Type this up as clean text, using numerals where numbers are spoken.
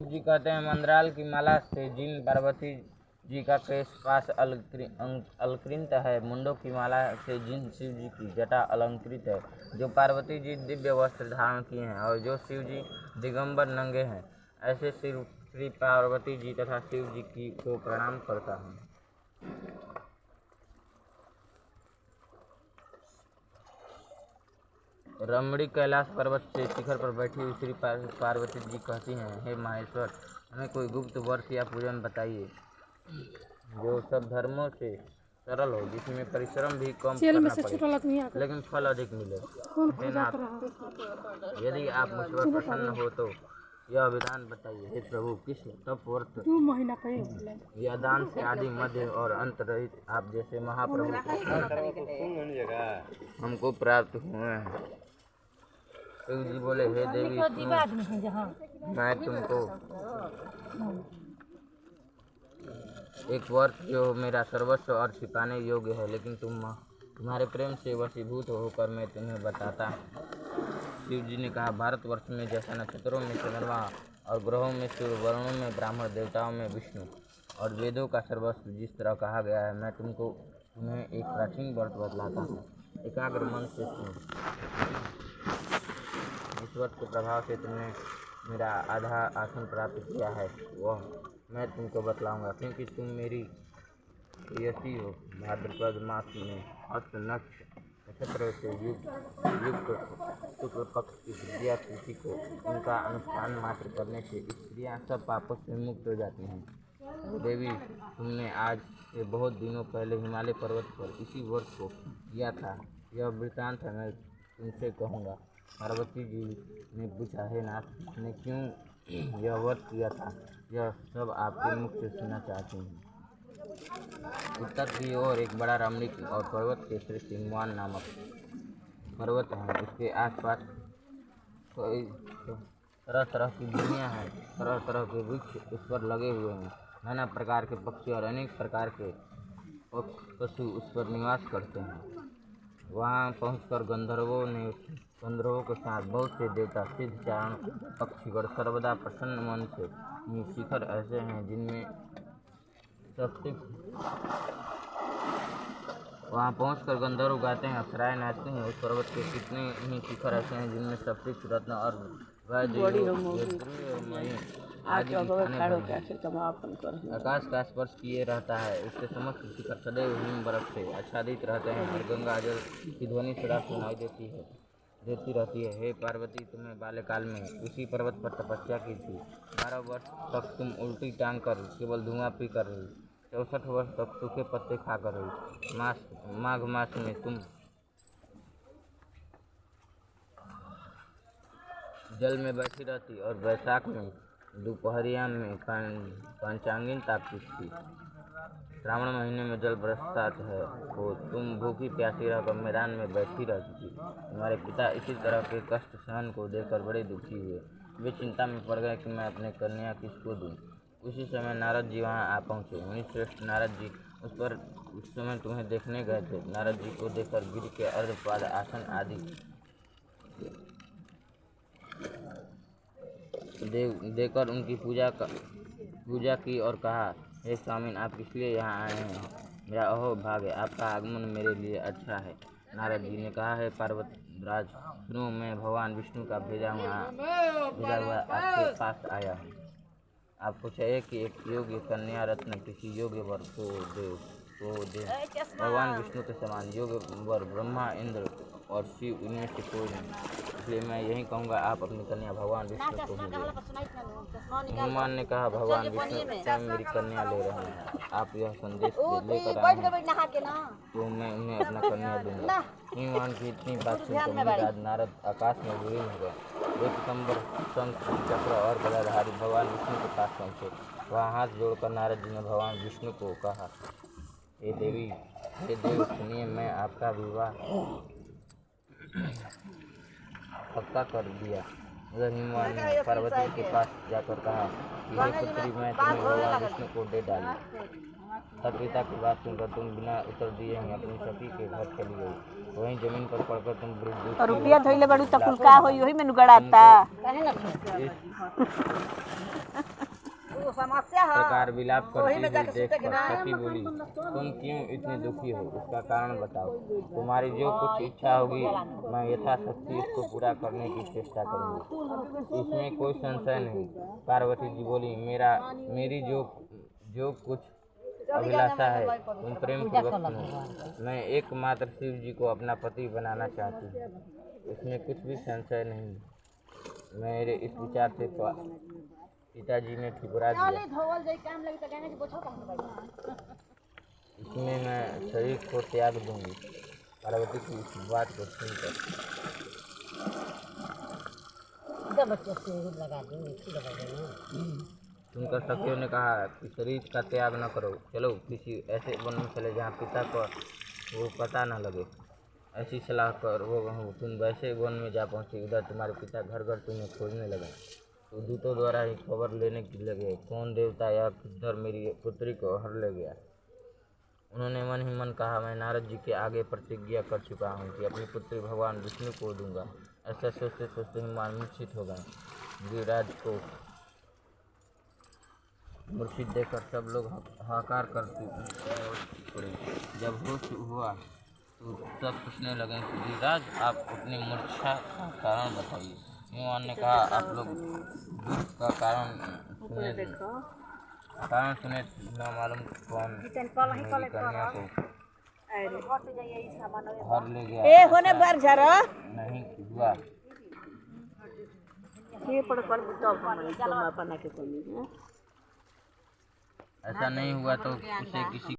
जी कहते हैं मंदराल की माला से जिन पार्वती जी का केश पास अलंकृत है, मुंडों की माला से जिन शिव जी की जटा अलंकृत है, जो पार्वती जी दिव्य वस्त्र धारण किए हैं और जो शिव जी दिगंबर नंगे हैं, ऐसे श्री पार्वती जी तथा शिव जी की को प्रणाम करता हूँ। रमणी कैलाश पर्वत से शिखर पर बैठी हुई श्री पार्वती जी कहती हैं, हे माहेश्वर, हमें कोई गुप्त व्रत या पूजन बताइए जो सब धर्मों से सरल हो, जिसमें परिश्रम भी कम करना पड़े लेकिन फल अधिक मिले। हे नाथ, यदि आप मुझ पर प्रसन्न हो तो यह विधान बताइए। हे प्रभु, किस तप व्रत या दान से आदि मध्य और अंत रहित आप जैसे महाप्रभु हमको प्राप्त हुए हैं। शिव जी बोले, हे देवी, मैं तुमको एक वर्त जो मेरा सर्वस्व और छिपाने योग्य है, लेकिन तुम्हारे प्रेम से वशीभूत होकर मैं तुम्हें बताता हूँ। शिव जी ने कहा, भारतवर्ष में जैसा नक्षत्रों में चंद्रमा और ग्रहों में सूर्य, वर्णों में ब्राह्मण, देवताओं में विष्णु और वेदों का सर्वस्व जिस तरह कहा गया है, मैं तुम्हें एक प्राचीन व्रत बतलाता हूँ। एकाग्र मन से सुनो। इस व्रत के प्रभाव से तुमने मेरा आधा आसन प्राप्त किया है, वह मैं तुमको बतलाऊंगा, क्योंकि तुम मेरी प्रेयसी हो। भाद्रपद मास में हस्त नक्षत्र से युक्त शुक्ल पक्ष की तृतीया तिथि को उनका अनुष्ठान मात्र करने से स्त्रियां सब पापों से मुक्त हो जाती हैं। देवी, तुमने आज से बहुत दिनों पहले हिमालय पर्वत पर इसी व्रत को किया था। यह वृत्तांत मैं तुमसे कहूँगा। पार्वती जी ने पूछा, हे नाथ, ने क्यों यह व्रत किया था? यह सब आपके मुख से सुनना चाहती हूँ। उत्तर की ओर एक बड़ा रमणीक और पर्वत के श्रेष्ठ हिमवान नामक पर्वत है। उसके आसपास कई तरह तरह की भूमियाँ हैं, तरह तरह के वृक्ष उस पर लगे हुए हैं। नाना प्रकार के पक्षी और अनेक प्रकार के पशु उस पर निवास करते हैं। वहाँ पहुंचकर गंधर्वों के साथ बहुत से देवता, सिद्ध, चारण, पक्षीगण सर्वदा प्रसन्न मन से शिखर ऐसे हैं जिनमें वहाँ पहुंचकर गंधर्व गाते हैं, अप्सराएं नाचती हैं। उस पर्वत के कितने ही शिखर ऐसे हैं जिनमें सप्तऋषि, रत्न और आकाश का स्पर्श किए रहता है। उसके समस्त शिखर सदैव हिम बर्फ से आच्छादित रहते हैं और गंगा जल की ध्वनि सदा सुनाई देती रहती है। हे पार्वती, तुम्हें बाल्यकाल में उसी पर्वत पर तपस्या की थी। 12 वर्ष तक तुम उल्टी टांग कर केवल धुआं पी कर रही। 64 वर्ष तक सूखे पत्ते खाकर रही। माघ मास में तुम जल में बैठी रहती और वैशाख में दोपहरिया में पंचांगिन तापती थी। श्रावण महीने में जल बरसात है, वो तुम भूखी प्यासी रहकर मैदान में बैठी रहती थी। तुम्हारे पिता इसी तरह के कष्ट सहन को देखकर बड़े दुखी हुए। वे चिंता में पड़ गए कि मैं अपनी कन्या किसको दूं। उसी समय नारद जी वहां आ पहुंचे। मुनिश्रेष्ठ नारद जी उस समय तुम्हें देखने गए थे। नारद जी को देखकर गिर के अर्धपाद आसन आदि देकर उनकी पूजा की और कहा, हे स्वामी, आप किसलिए यहाँ आए हैं? मेरा अहो भाग्य, आपका आगमन मेरे लिए अच्छा है। नारद जी ने कहा, है पर्वतराज, सुनो, मैं भगवान विष्णु का भेजा हुआ आपके पास आया हूँ। आपको चाहिए कि एक योग्य कन्या रत्न किसी योग्य वर को दे। भगवान विष्णु के समान योग्य वर ब्रह्मा, इंद्र और शिव, इनमें से कोई नहीं। इसलिए मैं यही कहूँगा, आप अपनी कन्या भगवान विष्णु को दीजिए। हनुमान ने कहा, भगवान विष्णु स्वयं मेरी कन्या ले रहे हैं। आप यह संदेश लेकर आए हैं तो मैं उन्हें अपना कन्या दूंगा। हनुमान की इतनी बात सुनकर नारद आकाश में विलीन हो गए। एक दिसंबर शंख, चक्र और गदाधारी भगवान विष्णु के पास पहुँचे। वहाँ हाथ जोड़कर नारद जी ने भगवान विष्णु को कहा, हे देव, सुनिए, मैं आपका विवाह पक्का कर दिया। उधर हनुमान ने पार्वती के पास जाकर कहा कि हे पुत्री, मैं तुम्हें भगवान विष्णु को दे डाली। तब पिता की बात सुनकर तुम बिना उत्तर दिए ही अपनी सखी के घर चली गई। वहीं जमीन पर पड़कर तुम रुपया धोइले बड़ी तो कुल का होई, वही मेनू गड़ाता। प्रकार विलाप करती हुई देखकर सती बोली, तुम क्यों इतनी दुखी हो, इसका कारण बताओ। तुम्हारी जो कुछ इच्छा होगी मैं यथाशक्ति इसको पूरा करने की चेष्टा करूंगी, इसमें कोई संशय नहीं। पार्वती जी बोली, मेरी जो कुछ अभिलाषा है तुम प्रेम पूर्वक सुनो। मैं एकमात्र शिव जी को अपना पति बनाना चाहती हूँ, इसमें कुछ भी संशय नहीं। मेरे इस विचार से पिताजी ने ठुकरा दिया। इसमें मैं शरीर को त्याग दूंगी। पार्वती की इस बात को सुनकर सखियों ने कहा कि शरीर का त्याग न करो, चलो किसी ऐसे वन में चले जहाँ पिता को वो पता न लगे। ऐसी सलाह कर वो तुम वैसे वन में जा पहुँची। उधर तुम्हारे पिता घर घर तुम्हें खोजने लगे, तो दूतों द्वारा ही खबर लेने के लगे, कौन देवता या किधर मेरी पुत्री को हर ले गया। उन्होंने मन ही मन कहा, मैं नारद जी के आगे प्रतिज्ञा कर चुका हूँ कि अपनी पुत्री भगवान विष्णु को दूंगा। ऐसा सोचते सोचते हनुमान मूर्छित हो गए। गिरिराज को मूर्छित देखकर सब लोग हाहाकार करते पड़े। जब होश हुआ तो सब पूछने लगे कि गिरिराज आप अपनी मूर्छा का कारण बताइए। हनुमान ने कहा, आप लोग दुख का कारण सुने न मालूम कौन मेरी कन्या को हर ले गया। नहीं हुआ। ऐसा नहीं हुआ तो उसे किसी